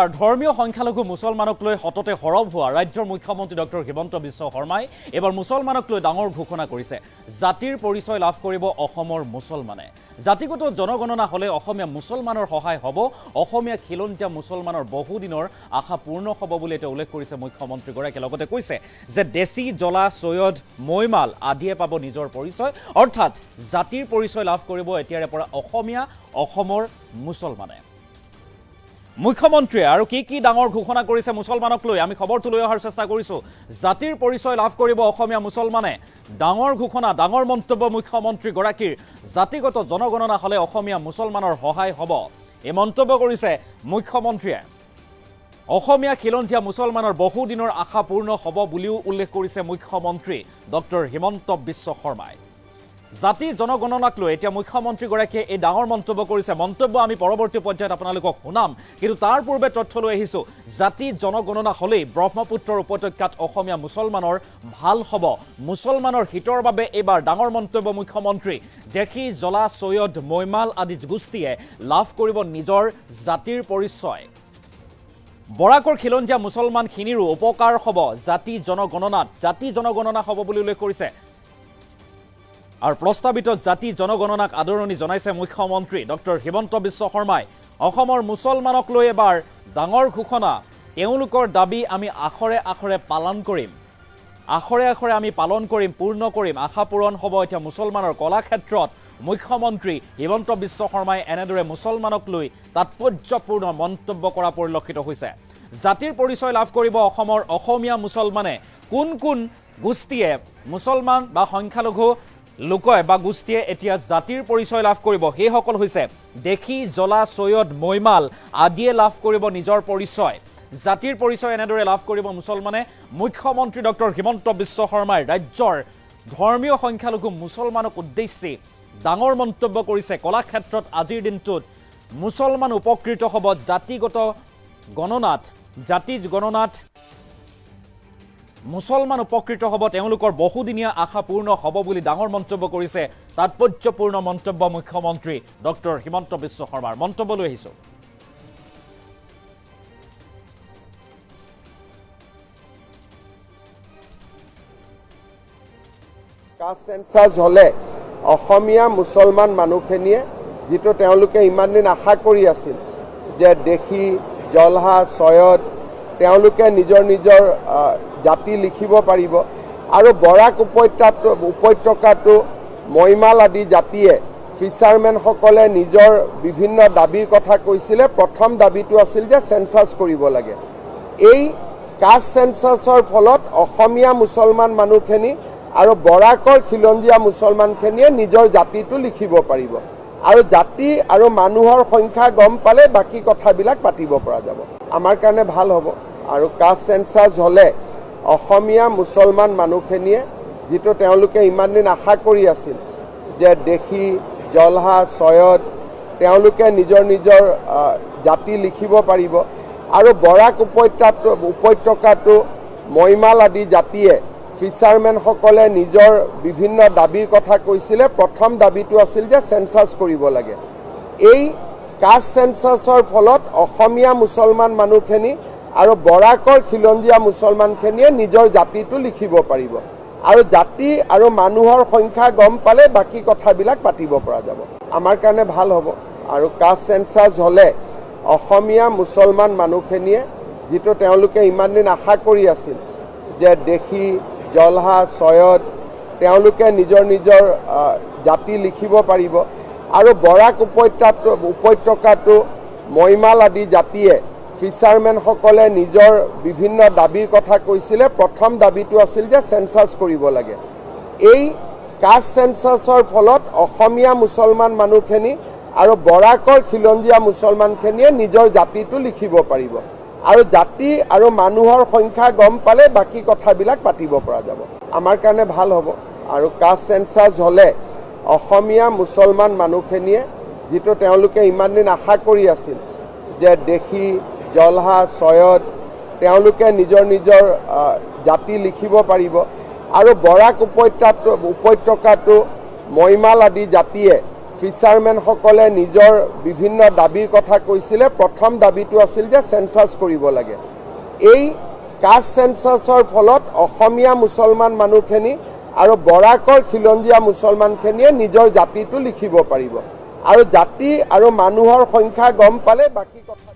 R ধৰ্মীয় সংখ্যালঘু মুসলমানক লৈ হততে হৰব হোৱা ৰাজ্যৰ মুখ্যমন্ত্ৰী ডক্টৰ হিমন্ত বিশ্ব শৰ্মাই এবাৰ মুসলমানক লৈ ডাঙৰ ঘোষণা কৰিছে। জাতিৰ পৰিচয় লাভ কৰিব অসমৰ মুসলমানে। জাতিগত জনগণনা হলে অসমীয়া মুসলমানৰ সহায় হ'ব। অসমীয়া খিলঞ্জীয়া মুসলমানৰ বহুদিনৰ আশা পূৰ্ণ হ'ব বুলি এটা উল্লেখ কৰিছে মুখ্যমন্ত্ৰীগৰাকীয়ে। লগতে কৈছে যে দেশী জলা সৈয়দ মৈমাল আদিয়ে পাব নিজৰ পৰিচয়, অৰ্থাৎ জাতিৰ পৰিচয় লাভ কৰিব এতিয়াৰে পৰা অসমীয়া অসমৰ মুসলমানে। মুখ্যমন্ত্ৰীয়ে আৰু কি ডাঙৰ ঘোষণা কৰিছে মুসলমানক লৈ আমি খবৰটো লৈ অহাৰ চেষ্টা কৰিছো। জাতিৰ পৰিচয় লাভ কৰিব অসমীয়া মুসলমানে। ডাঙৰ ঘোষণা, ডাঙৰ মন্তব্য মুখ্যমন্ত্ৰী গৰাকীৰ। জাতিগত জনগণনা হলে অসমীয়া মুসলমানৰ সহায় হ'ব, এই মন্তব্য কৰিছে মুখ্যমন্ত্ৰীয়ে। অসমীয়া খিলঞ্জীয়া মুসলমানৰ বহুদিনৰ আশা পূৰ্ণ হ'ব বুলিও উল্লেখ কৰিছে মুখ্যমন্ত্ৰী ডক্টৰ হিমন্ত বিশ্ব শৰ্মাই। জাতি জনগণনাক লৈ এতিয়া মুখ্যমন্ত্ৰীগৰাকীয়ে এই ডাঙৰ মন্তব্য কৰিছে। মন্তব্য আমি পৰৱৰ্তী পৰ্যায়ত আপোনালোকক শুনাম, কিন্তু তাৰ পূৰ্বে তথ্য লৈ আহিছো। জাতি জনগণনা হলেই ব্ৰহ্মপুত্ৰৰ উপত্যকাত অসমীয়া মুসলমানৰ ভাল হ'ব। মুসলমানৰ হিতৰ বাবে এইবাৰ ডাঙৰ মন্তব্য মুখ্যমন্ত্ৰী। দেশী জলা সৈয়দ মৈমাল আদি গোষ্ঠীয়ে লাভ কৰিব নিজৰ জাতিৰ পৰিচয়। বৰাকৰ খিলঞ্জীয়া মুসলমানখিনিৰো উপকাৰ হ'ব জাতি জনগণনাত। জাতি জনগণনা হ'ব বুলি উল্লেখ কৰিছে। আৰু প্ৰস্তাৱিত জাতি জনগণনাক আদৰণি জনাইছে মুখ্যমন্ত্ৰী ডক্টৰ হিমন্ত বিশ্ব শৰ্মাই। অসমৰ মুসলমানক লৈ এবাৰ ডাঙৰ ঘোষণা। তেওঁলোকৰ দাবী আমি আখৰে আখৰে পালন কৰিম। আখৰে আখৰে আমি পালন কৰিম, পূৰ্ণ কৰিম। আশা পূৰণ হ'ব এতিয়া মুসলমানৰ কলাক্ষেত্ৰত। মুখ্যমন্ত্ৰী হিমন্ত বিশ্ব শৰ্মাই এনেদৰে মুসলমানক লৈ তাৎপৰ্যপূৰ্ণ মন্তব্য কৰা পৰিলক্ষিত হৈছে। জাতিৰ পৰিচয় লাভ কৰিব অসমৰ অসমীয়া মুসলমানে। কোন কোন গোষ্ঠীয়ে মুসলমান বা সংখ্যালঘু লোকে বা গোষ্ঠীয়ে এতিয়া জাতিৰ পৰিচয় লাভ কৰিব? সেইসকল হৈছে দেশী জলা সৈয়দ মৈমাল আদিয়ে লাভ কৰিব নিজৰ পৰিচয়। জাতিৰ পৰিচয় এনেদৰে লাভ কৰিব মুসলমানে। মুখ্যমন্ত্ৰী ডক্টৰ হিমন্ত বিশ্ব শৰ্মাই ৰাজ্যৰ ধৰ্মীয় সংখ্যালঘু মুসলমানক উদ্দেশ্যি ডাঙৰ মন্তব্য কৰিছে। কলাক্ষেত্ৰত আজিৰ দিনটোত মুসলমান উপকৃত হ'ব জাতিগত গণনাত। জাতি গণনাত মুসলমান উপকৃত হ'ব, তেওঁলোকৰ বহুদিনীয়া আশা পূৰ্ণ হ'ব বুলি ডাঙৰ মন্তব্য কৰিছে। তাৎপৰ্যপূৰ্ণ মন্তব্য মুখ্যমন্ত্ৰী ডক্টৰ হিমন্ত বিশ্ব শৰ্মাৰ। মন্তব্য লৈ আহিছো। কাষ্ট সেন্সাস হলে অসমীয়া মুসলমান মানুহখিনিয়ে যেটো তেওঁলোকে ইমান দিন আশা কৰি আছিল যে দেশী জলহা সৈয়দ তেওঁলোকে নিজৰ নিজৰ জাতি লিখিব পাৰিব। আৰু বৰাক উপত্যকাটো মৈমাল আদি জাতিয়ে ফিচাৰমেনসকলে নিজৰ বিভিন্ন দাবীৰ কথা কৈছিলে। প্ৰথম দাবীটো আছিল যে সেন্সাস কৰিব লাগে। এই কাষ্ট সেন্সাসৰ ফলত অসমীয়া মুসলমান মানুহখিনি আৰু বৰাকৰ খিলঞ্জীয়া মুসলমানখিনিয়ে নিজৰ জাতিটো লিখিব পাৰিব। আৰু জাতি আৰু মানুহৰ সংখ্যা গম পালে বাকী কথাবিলাক পাতিব পৰা যাব। আমাৰ কাৰণে ভাল হ'ব। আৰু কাষ্ট সেন্সাস হলে অসমীয়া মুসলমান মানুহখিনিয়ে যেটো তেওঁলোকে ইমান দিন আশা কৰি আছিল যে দেশী জলহা সৈয়দ তেওঁলোকে নিজৰ নিজৰ জাতি লিখিব পাৰিব। আৰু বৰাক উপত্যকাটো মৈমাল আদি জাতিয়ে ফিচাৰমেনসকলে নিজৰ বিভিন্ন দাবীৰ কথা কৈছিলে। প্ৰথম দাবীটো আছিল যে সেন্সাস কৰিব লাগে। এই কাষ্ট সেন্সাসৰ ফলত অসমীয়া মুসলমান মানুহখিনি আৰু বৰাকৰ খিলঞ্জীয়া মুসলমানখিনিয়ে নিজৰ জাতিটো লিখিব পাৰিব। আৰু জাতি আৰু মানুহৰ সংখ্যা গম পালে বাকী কথাবিলাক পাতিব পৰা যাব। আমাৰ কাৰণে ভাল হ'ব। আৰু কাষ্ট সেন্সাস হলে অসমীয়া মুসলমান মানুহখিনিয়ে যেটো তেওঁলোকে ইমান দিন আশা কৰি আছিল যে দেশী জলহা সৈয়দ তেওঁলোকে নিজৰ নিজৰ জাতি লিখিব পাৰিব। আৰু বৰাক উপত্যকাটো মৈমাল আদি জাতিয়ে ফিচাৰমেনসকলে নিজৰ বিভিন্ন দাবীৰ কথা কৈছিলে। প্ৰথম দাবীটো আছিল যে সেন্সাস কৰিব লাগে। এই কাষ্ট সেন্সাসৰ ফলত অসমীয়া মুসলমান মানুহখিনি আৰু বৰাকৰ খিলঞ্জীয়া মুসলমানখিনিয়ে নিজৰ জাতিটো লিখিব পাৰিব। আৰু জাতি আৰু মানুহৰ সংখ্যা গম পালে বাকী কথাবিলাক পাতিব পৰা যাব। আমাৰ কাৰণে ভাল হ'ব। আৰু কাষ্ট সেন্সাস হলে অসমীয়া মুসলমান মানুহখিনিয়ে যেটো তেওঁলোকে ইমান দিন আশা কৰি আছিল যে দেশী জলহা সৈয়দ তেওঁলোকে নিজৰ নিজৰ জাতি লিখিব পাৰিব। আৰু বৰাক উপত্যকাটো মৈমাল আদি জাতিয়ে ফিচাৰমেনসকলে নিজৰ বিভিন্ন দাবীৰ কথা কৈছিলে। প্ৰথম দাবীটো আছিল যে চেঞ্চাছ কৰিব লাগে। এই কাষ্ট চেঞ্চাছৰ ফলত অসমীয়া মুছলমান মানুহখিনি আৰু বৰাকৰ খিলঞ্জীয়া মুছলমানখিনিয়ে নিজৰ জাতিটো লিখিব পাৰিব আৰু জাতি আৰু মানুহৰ সংখ্যা গম পালে বাকী কথা